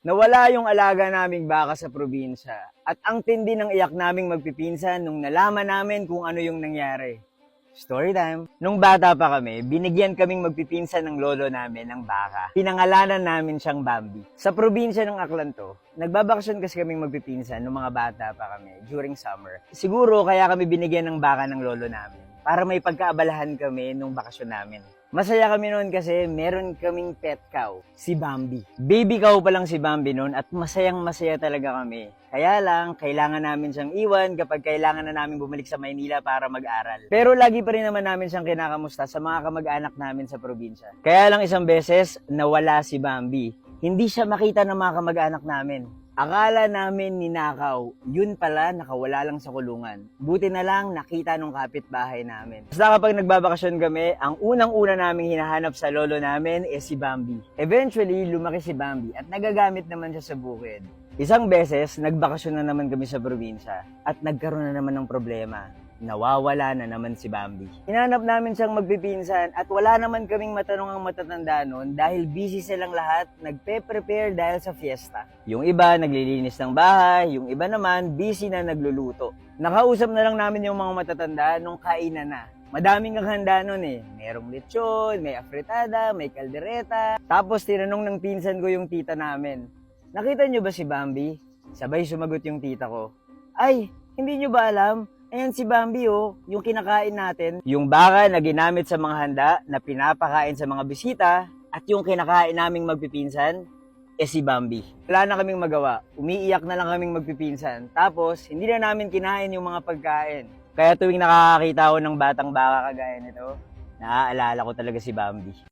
Nawala yung alaga naming baka sa probinsya at ang tindi ng iyak naming magpipinsan nung nalaman namin kung ano yung nangyari. Story time. Nung bata pa kami, binigyan kaming magpipinsan ng lolo namin ng baka. Pinangalanan namin siyang Bambi. Sa probinsya ng Aklanto, nagbabakasyon kasi kaming magpipinsan nung mga bata pa kami during summer. Siguro kaya kami binigyan ng baka ng lolo namin para may pagkaabalahan kami nung bakasyon namin. Masaya kami noon kasi meron kaming pet cow, si Bambi. Baby cow pa lang si Bambi noon at masayang masaya talaga kami. Kaya lang, kailangan namin siyang iwan kapag kailangan na namin bumalik sa Maynila para mag-aral. Pero lagi pa rin naman namin siyang kinakamusta sa mga kamag-anak namin sa probinsya. Kaya lang isang beses, nawala si Bambi. Hindi siya makita ng mga kamag-anak namin. Akala namin ninakaw, yun pala nakawala lang sa kulungan. Buti na lang nakita nung kapitbahay namin. Basta kapag nagbabakasyon kami, ang unang-una naming hinahanap sa lolo namin si Bambi. Eventually, lumaki si Bambi at nagagamit naman siya sa bukid. Isang beses, nagbakasyon na naman kami sa probinsya at nagkaroon na naman ng problema. Nawawala na naman si Bambi. Hinanap namin siyang magpipinsan at wala naman kaming matanong ang matatanda noon dahil busy silang lahat, nagpe-prepare dahil sa fiesta. Yung iba naglilinis ng bahay, yung iba naman busy na nagluluto. Nakausap na lang namin yung mga matatanda nung kainan na. Madaming ang handa nun eh. Merong lechon, may afritada, may kaldereta. Tapos tinanong ng pinsan ko yung tita namin, "Nakita nyo ba si Bambi?" Sabay sumagot yung tita ko, "Ay, hindi nyo ba alam? Ayan si Bambi oh, yung kinakain natin." Yung baka na ginamit sa mga handa na pinapakain sa mga bisita at yung kinakain naming magpipinsan, si Bambi. Wala na kaming magawa. Umiiyak na lang kaming magpipinsan. Tapos, hindi na namin kinain yung mga pagkain. Kaya tuwing nakakakita ako ng batang baka kagaya nito, naaalala ko talaga si Bambi.